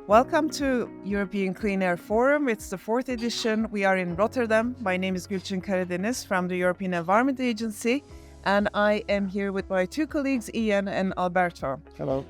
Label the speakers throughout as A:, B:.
A: Welcome to European Clean Air Forum. It's the fourth edition. We are in Rotterdam. My name is Gülçin Karadeniz from the European Environment Agency, and I am here with my two colleagues, Ian and Alberto.
B: Hello.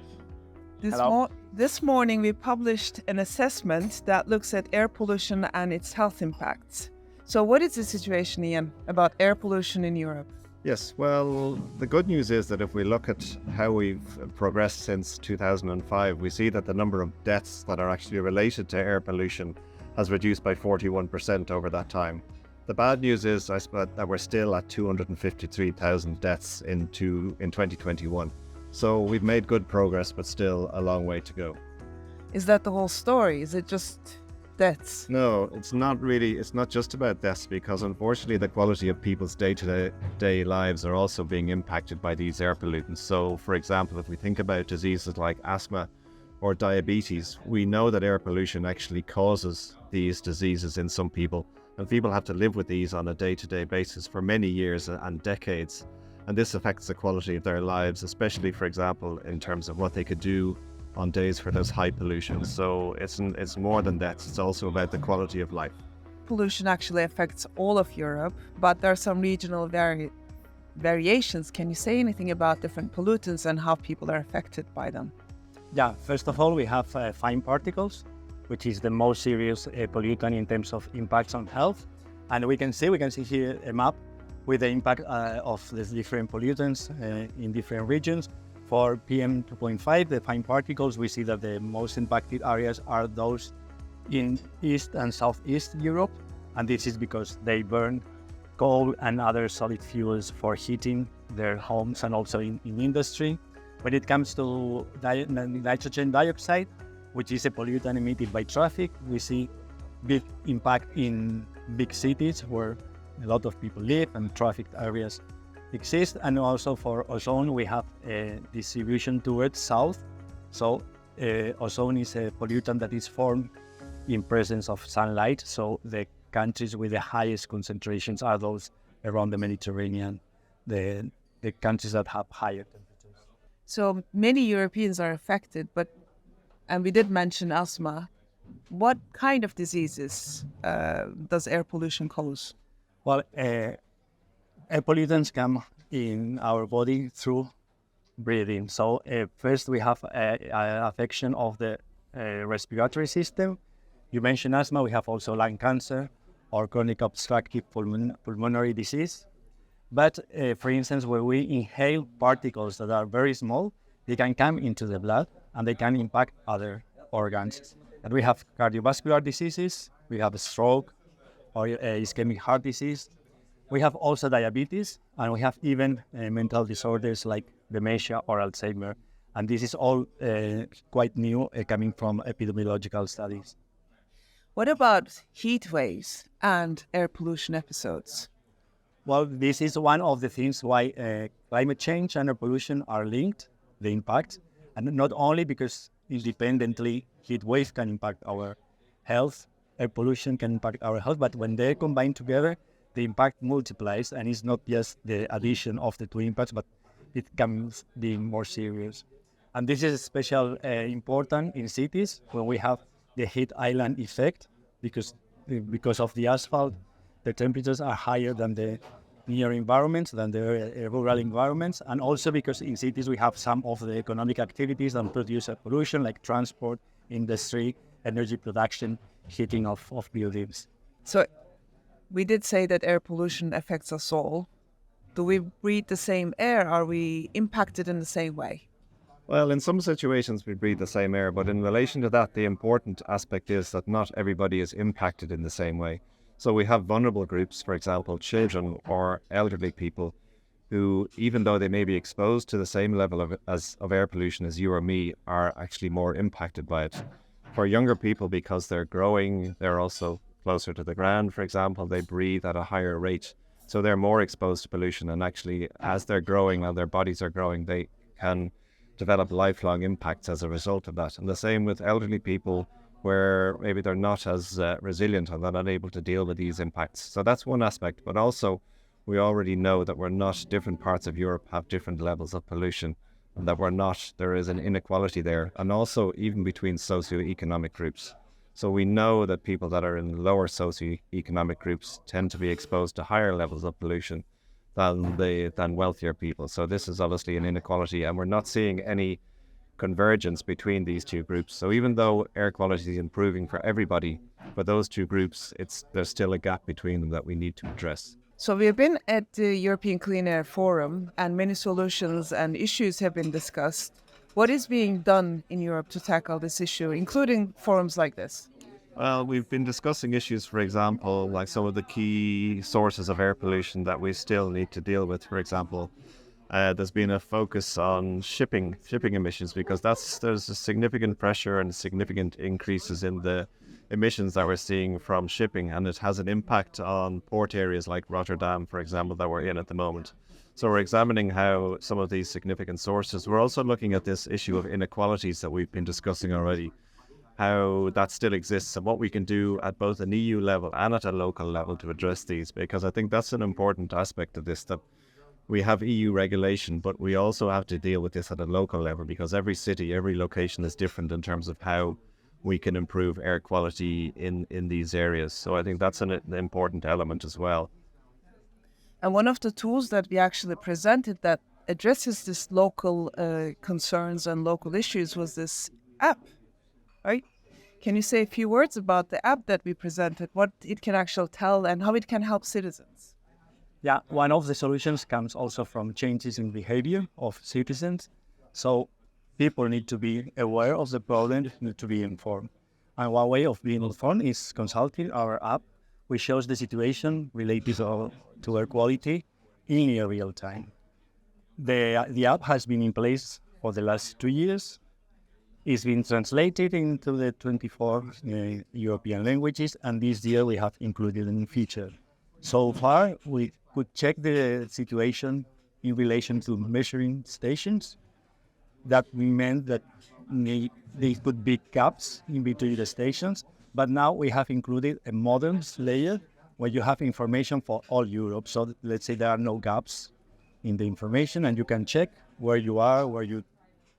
A: This morning we published an assessment that looks at air pollution and its health impacts. So what is the situation, Ian, about air pollution in Europe?
B: Yes, well, the good news is that if we look at how we've progressed since 2005, we see that the number of deaths that are actually related to air pollution has reduced by 41% over that time. The bad news is, I suppose, that we're still at 253,000 deaths in 2021. So we've made good progress, but still a long way to go.
A: Is that the whole story? Is it just deaths?
B: No, it's not really. It's not just about deaths, because unfortunately the quality of people's day-to-day lives are also being impacted by these air pollutants. So, for example, if we think about diseases like asthma or diabetes, we know that air pollution actually causes these diseases in some people, and people have to live with these on a day-to-day basis for many years and decades. And this affects the quality of their lives, especially, for example, in terms of what they could do on days where there's high pollution. So it's more than that. It's also about the quality of life.
A: Pollution actually affects all of Europe, but there are some regional variations. Can you say anything about different pollutants and how people are affected by them?
C: Yeah, first of all, we have fine particles, which is the most serious pollutant in terms of impacts on health. And we can see here a map with the impact of the different pollutants in different regions. For PM2.5, the fine particles, we see that the most impacted areas are those in East and Southeast Europe. And this is because they burn coal and other solid fuels for heating their homes and also in industry. When it comes to nitrogen dioxide, which is a pollutant emitted by traffic, we see big impact in big cities where a lot of people live and trafficked areas exist. And also for ozone, we have a distribution towards south. So ozone is a pollutant that is formed in presence of sunlight. So the countries with the highest concentrations are those around the Mediterranean, the countries that have higher temperatures.
A: So many Europeans are affected, and we did mention asthma. What kind of diseases does air pollution cause?
C: Well, air pollutants come in our body through breathing. So first we have an affection of the respiratory system. You mentioned asthma, we have also lung cancer or chronic obstructive pulmonary disease. But for instance, when we inhale particles that are very small, they can come into the blood and they can impact other organs. And we have cardiovascular diseases, we have a stroke or ischemic heart disease. We have also diabetes, and we have even mental disorders like dementia or Alzheimer. And this is all quite new, coming from epidemiological studies.
A: What about heat waves and air pollution episodes?
C: Well, this is one of the things why climate change and air pollution are linked, the impact. And not only because independently heat waves can impact our health, air pollution can impact our health, but when they're combined together, the impact multiplies, and it's not just the addition of the two impacts, but it can be more serious. And this is especially important in cities when we have the heat island effect, because of the asphalt, the temperatures are higher than the near environments, than the rural environments, and also because in cities we have some of the economic activities that produce pollution, like transport, industry, energy production, heating of buildings.
A: So we did say that air pollution affects us all. Do we breathe the same air? Are we impacted in the same way?
B: Well, in some situations we breathe the same air, but in relation to that, the important aspect is that not everybody is impacted in the same way. So we have vulnerable groups, for example, children or elderly people, who, even though they may be exposed to the same level of air pollution as you or me, are actually more impacted by it. For younger people, because they're growing, they're also closer to the ground, for example, they breathe at a higher rate. So they're more exposed to pollution, and actually as they're growing, while their bodies are growing, they can develop lifelong impacts as a result of that. And the same with elderly people, where maybe they're not as resilient and they're not able to deal with these impacts. So that's one aspect, but also we already know that different parts of Europe have different levels of pollution. and that there is an inequality there, and also even between socioeconomic groups. So we know that people that are in lower socioeconomic groups tend to be exposed to higher levels of pollution than wealthier people. So this is obviously an inequality, and we're not seeing any convergence between these two groups. So even though air quality is improving for everybody, for those two groups, there's still a gap between them that we need to address.
A: So we've been at the European Clean Air Forum, and many solutions and issues have been discussed. What is being done in Europe to tackle this issue, including forums like this?
B: Well, we've been discussing issues, for example, like some of the key sources of air pollution that we still need to deal with. For example, there's been a focus on shipping emissions, because there's a significant pressure and significant increases in the emissions that we're seeing from shipping, and it has an impact on port areas like Rotterdam, for example, that we're in at the moment. So we're examining how some of these significant sources. We're also looking at this issue of inequalities that we've been discussing already, how that still exists, and what we can do at both an EU level and at a local level to address these, because I think that's an important aspect of this, that we have EU regulation, but we also have to deal with this at a local level, because every city, every location is different in terms of how we can improve air quality in these areas. So I think that's an important element as well.
A: And one of the tools that we actually presented that addresses this local concerns and local issues was this app, right? Can you say a few words about the app that we presented, what it can actually tell and how it can help citizens?
C: Yeah, one of the solutions comes also from changes in behavior of citizens. So people need to be aware of the problem, need to be informed. And one way of being informed is consulting our app, which shows the situation related to air quality in real time. The app has been in place for the last 2 years. It's been translated into the 24 European languages, and this year we have included a new feature. So far, we could check the situation in relation to measuring stations. That meant that there could be gaps in between the stations, but now we have included a modems layer where you have information for all Europe. So let's say there are no gaps in the information, and you can check where you are, where you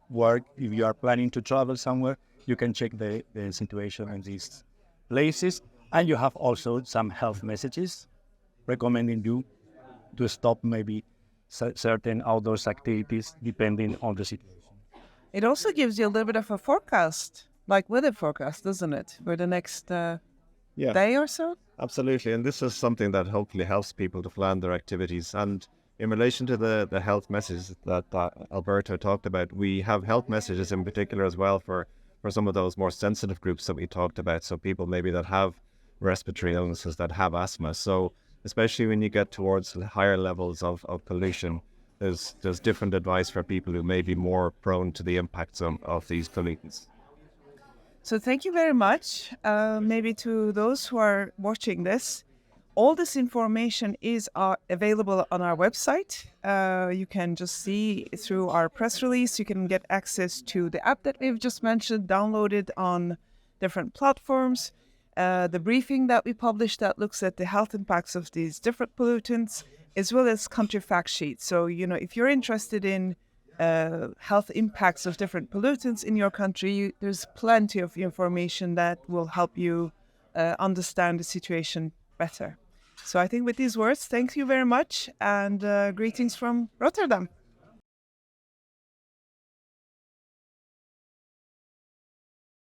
C: work. If you are planning to travel somewhere, you can check the situation in these places. And you have also some health messages recommending you to stop maybe certain outdoors activities depending on the situation.
A: It also gives you a little bit of a forecast, like weather forecast, doesn't it, for the next day or so?
B: Absolutely, and this is something that hopefully helps people to plan their activities. And in relation to the health messages that Alberto talked about, we have health messages in particular as well for some of those more sensitive groups that we talked about. So people maybe that have respiratory illnesses, that have asthma. So especially when you get towards higher levels of pollution, there's different advice for people who may be more prone to the impacts of these pollutants.
A: So thank you very much. Maybe to those who are watching this, all this information is available on our website. You can just see through our press release. You can get access to the app that we've just mentioned, downloaded on different platforms. The briefing that we published that looks at the health impacts of these different pollutants, as well as country fact sheets. So, if you're interested in health impacts of different pollutants in your country, there's plenty of information that will help you understand the situation better. So I think with these words, thank you very much, and greetings from Rotterdam.